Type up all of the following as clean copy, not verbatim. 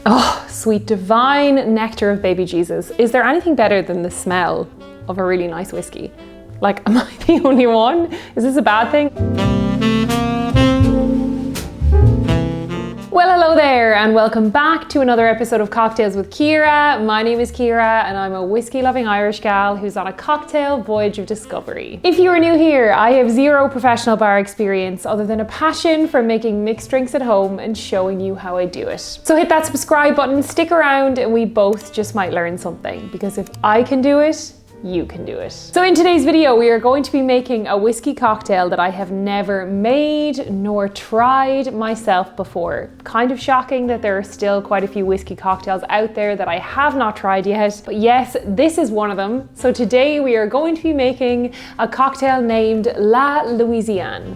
Oh, sweet divine nectar of baby Jesus. Is there anything better than the smell of a really nice whiskey? Like, am I the only one? Is this a bad thing? Well, hello there and welcome back to another episode of Cocktails with Ciara. My name is Ciara and I'm a whiskey-loving Irish gal who's on a cocktail voyage of discovery. If you are new here, I have zero professional bar experience other than a passion for making mixed drinks at home and showing you how I do it. So hit that subscribe button, stick around, and we both just might learn something, because if I can do it, you can do it. So in today's video, we are going to be making a whiskey cocktail that I have never made nor tried myself before. Kind of shocking that there are still quite a few whiskey cocktails out there that I have not tried yet, but yes, this is one of them. So today we are going to be making a cocktail named La Louisiane.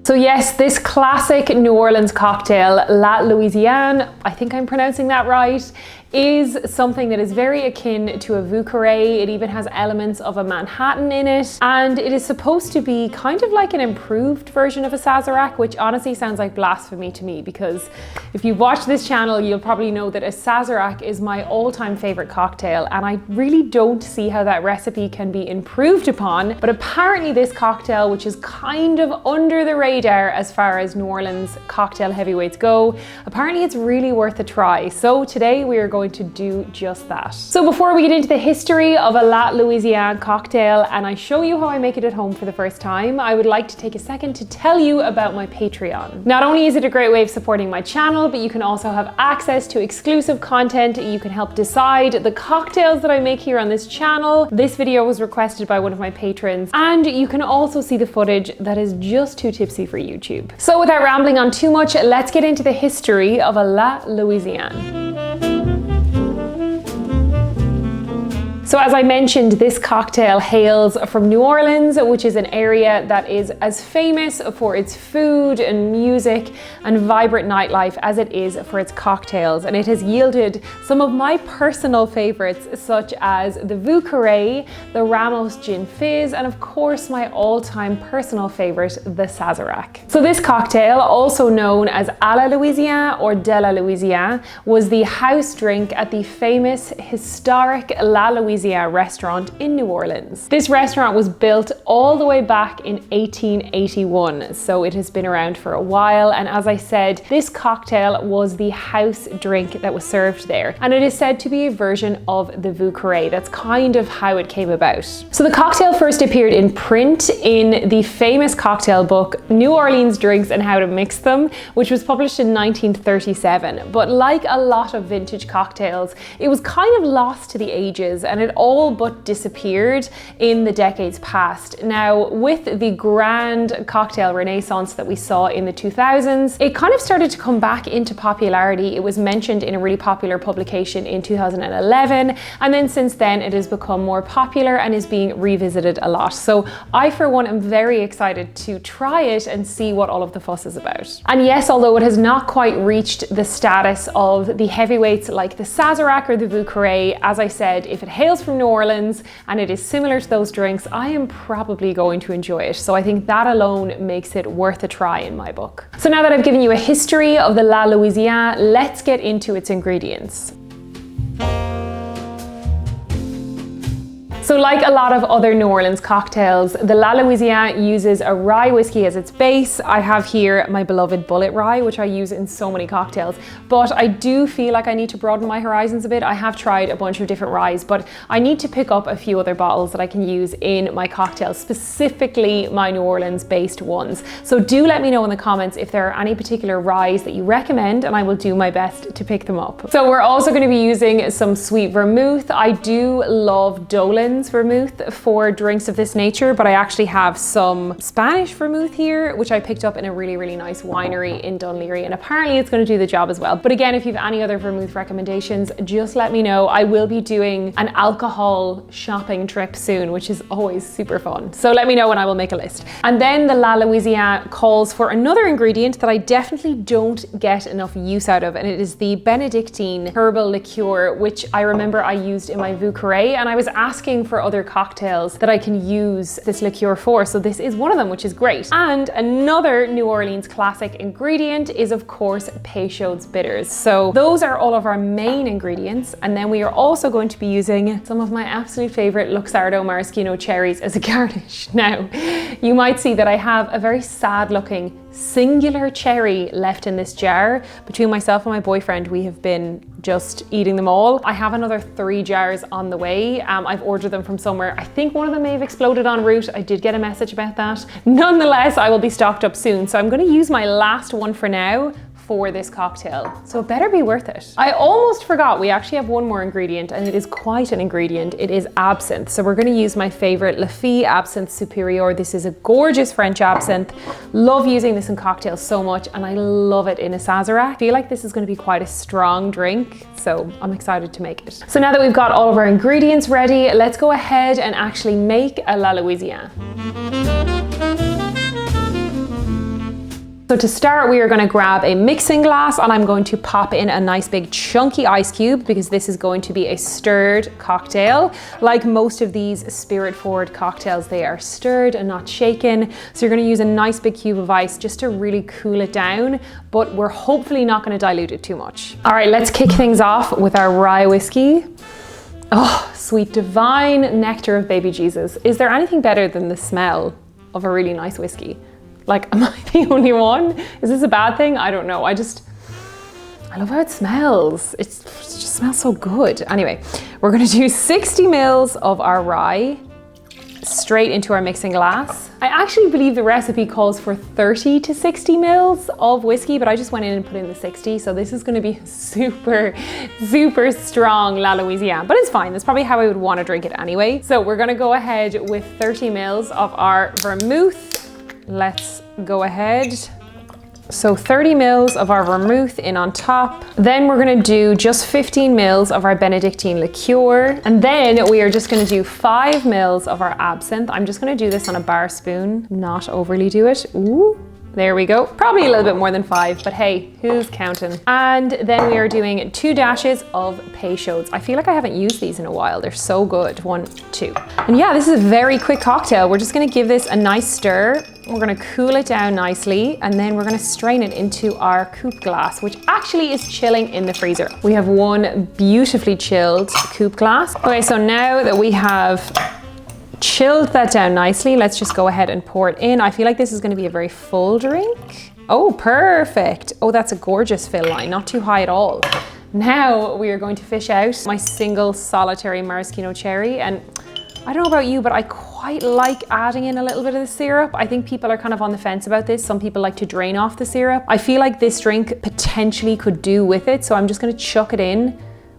So yes, this classic New Orleans cocktail, La Louisiane, I think I'm pronouncing that right, is something that is very akin to a Vieux Carré. It even has elements of a Manhattan in it, and it is supposed to be kind of like an improved version of a Sazerac, which honestly sounds like blasphemy to me, because if you've watched this channel, you'll probably know that a Sazerac is my all-time favorite cocktail, and I really don't see how that recipe can be improved upon. But apparently this cocktail, which is kind of under the radar as far as New Orleans cocktail heavyweights go, apparently it's really worth a try. So today we are going to do just that. So before we get into the history of a La Louisiane cocktail and I show you how I make it at home for the first time, I would like to take a second to tell you about my Patreon. Not only is it a great way of supporting my channel, but you can also have access to exclusive content. You can help decide the cocktails that I make here on this channel. This video was requested by one of my patrons, and you can also see the footage that is just too tipsy for YouTube. So without rambling on too much, let's get into the history of a La Louisiane. So as I mentioned, this cocktail hails from New Orleans, which is an area that is as famous for its food and music and vibrant nightlife as it is for its cocktails. And it has yielded some of my personal favorites, such as the Vieux Carré, the Ramos Gin Fizz, and of course my all-time personal favorite, the Sazerac. So this cocktail, also known as à la Louisiane or de la Louisiane, was the house drink at the famous historic La Louisiane restaurant in New Orleans. This restaurant was built all the way back in 1881, so it has been around for a while, and as I said, this cocktail was the house drink that was served there, and it is said to be a version of the Vieux Carré. That's kind of how it came about. So the cocktail first appeared in print in the famous cocktail book New Orleans Drinks and How to Mix Them, which was published in 1937, but like a lot of vintage cocktails, it was kind of lost to the ages, and it all but disappeared in the decades past. Now, with the grand cocktail renaissance that we saw in the 2000s, it kind of started to come back into popularity. It was mentioned in a really popular publication in 2011, and then since then it has become more popular and is being revisited a lot. So I, for one, am very excited to try it and see what all of the fuss is about. And yes, although it has not quite reached the status of the heavyweights like the Sazerac or the Vieux Carré, as I said, if it hails from New Orleans and it is similar to those drinks, I am probably going to enjoy it. So I think that alone makes it worth a try in my book. So now that I've given you a history of the La Louisiane, let's get into its ingredients. So like a lot of other New Orleans cocktails, the La Louisiane uses a rye whiskey as its base. I have here my beloved Bullet Rye, which I use in so many cocktails, but I do feel like I need to broaden my horizons a bit. I have tried a bunch of different ryes, but I need to pick up a few other bottles that I can use in my cocktails, specifically my New Orleans based ones. So do let me know in the comments if there are any particular ryes that you recommend, and I will do my best to pick them up. So we're also going to be using some sweet vermouth. I do love Dolan's vermouth for drinks of this nature, but I actually have some Spanish vermouth here, which I picked up in a really nice winery in Dunleary, and apparently it's going to do the job as well. But again, if you have any other vermouth recommendations, just let me know. I will be doing an alcohol shopping trip soon, which is always super fun. So let me know and I will make a list. And then the La Louisiane calls for another ingredient that I definitely don't get enough use out of, and it is the benedictine herbal liqueur, which I remember I used in my Vieux Carré, and I was asking for other cocktails that I can use this liqueur for, so this is one of them, which is great. And another New Orleans classic ingredient is of course peychauds bitters. So those are all of our main ingredients, and then we are also going to be using some of my absolute favorite Luxardo maraschino cherries as a garnish. Now, you might see that I have a very sad looking singular cherry left in this jar. Between myself and my boyfriend, we have been just eating them all. I have another 3 jars on the way. I've ordered them from somewhere. I think one of them may have exploded en route. I did get a message about that. Nonetheless, I will be stocked up soon. So I'm going to use my last one for now for this cocktail. So it better be worth it. I almost forgot, we actually have one more ingredient, and it is quite an ingredient. It is absinthe. So we're gonna use my favorite Lafite Absinthe Superior. This is a gorgeous French absinthe. Love using this in cocktails so much, and I love it in a Sazerac. I feel like this is gonna be quite a strong drink, so I'm excited to make it. So now that we've got all of our ingredients ready, let's go ahead and actually make a La Louisiane. So to start, we are going to grab a mixing glass, and I'm going to pop in a nice big chunky ice cube, because this is going to be a stirred cocktail. Like most of these spirit forward cocktails, they are stirred and not shaken. So you're going to use a nice big cube of ice just to really cool it down, but we're hopefully not going to dilute it too much. All right, let's kick things off with our rye whiskey. Oh, sweet divine nectar of baby Jesus. Is there anything better than the smell of a really nice whiskey? Like, am I the only one? Is this a bad thing? I don't know. I love how it smells. It just smells so good. Anyway, we're gonna do 60 mils of our rye straight into our mixing glass. I actually believe the recipe calls for 30 to 60 mils of whiskey, but I just went in and put in the 60. So this is gonna be super, super strong La Louisiane, but it's fine. That's probably how I would wanna drink it anyway. So we're gonna go ahead with 30 mils of our vermouth. Let's go ahead. So 30 mils of our vermouth in on top. Then we're gonna do just 15 mils of our benedictine liqueur. And then we are just gonna do 5 mils of our absinthe. I'm just gonna do this on a bar spoon, not overly do it. Ooh. There we go. Probably a little bit more than 5, but hey, who's counting? And then we are doing 2 dashes of peychauds. I feel like I haven't used these in a while. They're so good. 1, 2. And yeah, this is a very quick cocktail. We're just gonna give this a nice stir. We're gonna cool it down nicely, and then we're gonna strain it into our coupe glass, which actually is chilling in the freezer. We have one beautifully chilled coupe glass. Okay, so now that we have chilled that down nicely, let's just go ahead and pour it in. I feel like this is going to be a very full drink. Oh, perfect. Oh, that's a gorgeous fill line, not too high at all. Now we are going to fish out my single solitary maraschino cherry, and I don't know about you, but I quite like adding in a little bit of the syrup. I think people are kind of on the fence about this. Some people like to drain off the syrup. I feel like this drink potentially could do with it, so I'm just going to chuck it in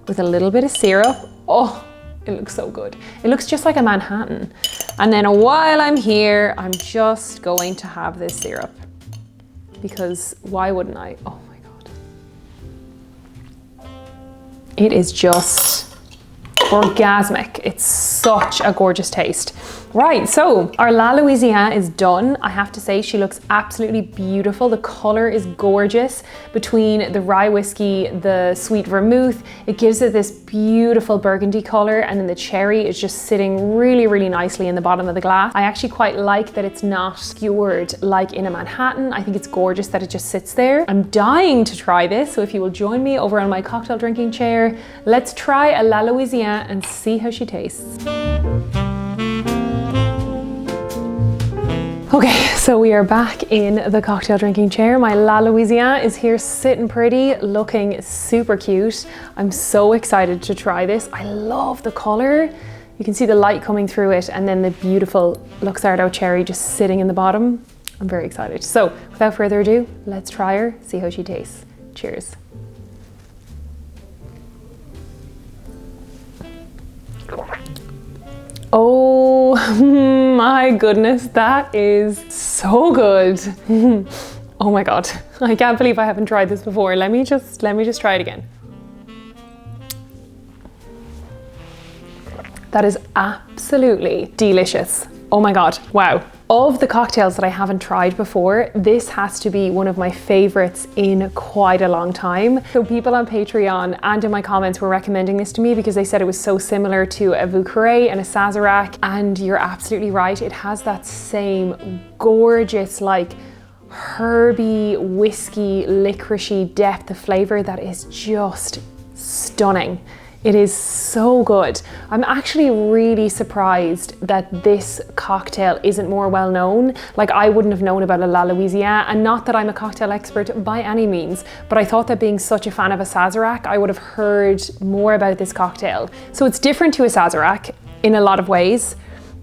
with a little bit of syrup. Oh, it looks so good. It looks just like a Manhattan. And then while I'm here, I'm just going to have this syrup, because why wouldn't I? Oh my God. It is just orgasmic. It's such a gorgeous taste. Right, so our La Louisiane is done. I have to say, she looks absolutely beautiful. The color is gorgeous between the rye whiskey, the sweet vermouth. It gives it this beautiful burgundy color, and then the cherry is just sitting really, really nicely in the bottom of the glass. I actually quite like that it's not skewered like in a Manhattan. I think it's gorgeous that it just sits there. I'm dying to try this, so if you will join me over on my cocktail drinking chair, let's try a La Louisiane and see how she tastes. Okay, so we are back in the cocktail drinking chair. My La Louisiane is here sitting pretty, looking super cute. I'm so excited to try this. I love the color. You can see the light coming through it, and then the beautiful Luxardo cherry just sitting in the bottom. I'm very excited. So without further ado, let's try her, see how she tastes. Cheers. Oh my goodness, that is so good. Oh my God, I can't believe I haven't tried this before. Let me just try it again. That is absolutely delicious. Oh my God, wow. Of the cocktails that I haven't tried before, this has to be one of my favorites in quite a long time. So people on Patreon and in my comments were recommending this to me because they said it was so similar to a Vieux Carré and a Sazerac, and you're absolutely right. It has that same gorgeous, like herby, whiskey, licoricey depth of flavor that is just stunning. It is so good. I'm actually really surprised that this cocktail isn't more well known. Like, I wouldn't have known about a La Louisiane, and not that I'm a cocktail expert by any means, but I thought that being such a fan of a Sazerac, I would have heard more about this cocktail. So it's different to a Sazerac in a lot of ways.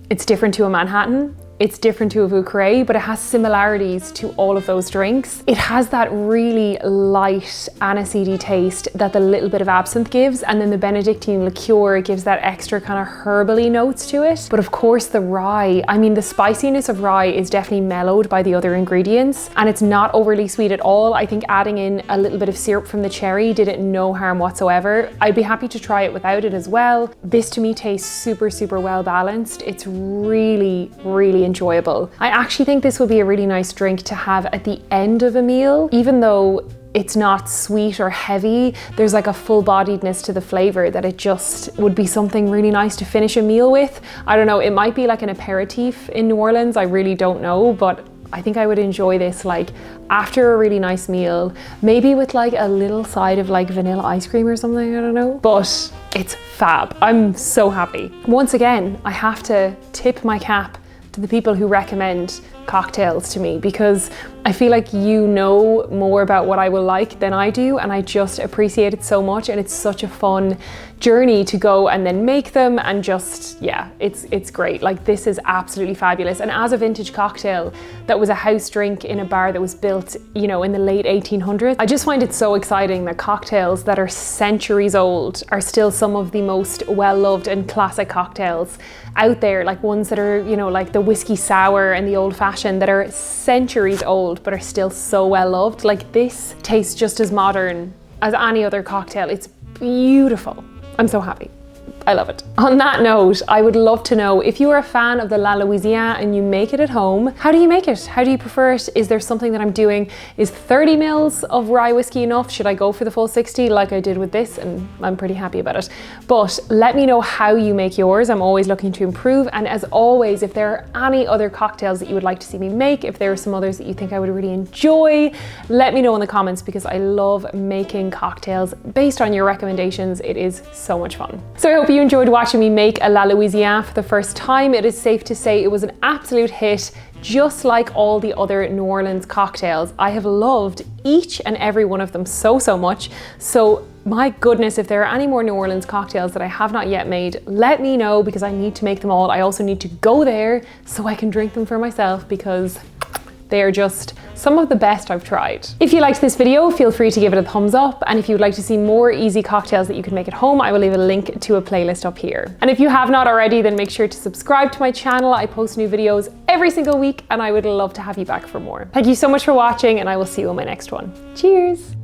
It's different to a Manhattan. It's different to a Vieux Carré, but it has similarities to all of those drinks. It has that really light aniseedy taste that the little bit of absinthe gives, and then the benedictine liqueur gives that extra kind of herbally notes to it. But of course the rye, I mean, the spiciness of rye is definitely mellowed by the other ingredients, and it's not overly sweet at all. I think adding in a little bit of syrup from the cherry did it no harm whatsoever. I'd be happy to try it without it as well. This to me tastes super, super well balanced. It's really, really enjoyable. I actually think this would be a really nice drink to have at the end of a meal. Even though it's not sweet or heavy, there's like a full-bodiedness to the flavor that it just would be something really nice to finish a meal with. I don't know, it might be like an aperitif in New Orleans, I really don't know, but I think I would enjoy this like after a really nice meal, maybe with like a little side of like vanilla ice cream or something, I don't know. But it's fab. I'm so happy. Once again, I have to tip my cap to the people who recommend cocktails to me, because I feel like you know more about what I will like than I do, and I just appreciate it so much, and it's such a fun journey to go and then make them, and just, yeah, it's great. Like, this is absolutely fabulous. And as a vintage cocktail that was a house drink in a bar that was built, you know, in the late 1800s, I just find it so exciting that cocktails that are centuries old are still some of the most well-loved and classic cocktails out there, like ones that are, you know, like the whiskey sour and the old fashioned that are centuries old but are still so well loved. Like, this tastes just as modern as any other cocktail. It's beautiful. I'm so happy. I love it. On that note, I would love to know if you are a fan of the La Louisiane and you make it at home, how do you make it? How do you prefer it? Is there something that I'm doing? Is 30 mils of rye whiskey enough? Should I go for the full 60 like I did with this? And I'm pretty happy about it. But let me know how you make yours. I'm always looking to improve. And as always, if there are any other cocktails that you would like to see me make, if there are some others that you think I would really enjoy, let me know in the comments, because I love making cocktails based on your recommendations. It is so much fun. So I hope you enjoyed watching me make a La Louisiane for the first time. It is safe to say it was an absolute hit, just like all the other New Orleans cocktails. I have loved each and every one of them so much. So my goodness, if there are any more New Orleans cocktails that I have not yet made, let me know, because I need to make them all. I also need to go there so I can drink them for myself, because they are just some of the best I've tried. If you liked this video, feel free to give it a thumbs up. And if you'd like to see more easy cocktails that you can make at home, I will leave a link to a playlist up here. And if you have not already, then make sure to subscribe to my channel. I post new videos every single week, and I would love to have you back for more. Thank you so much for watching, and I will see you on my next one. Cheers.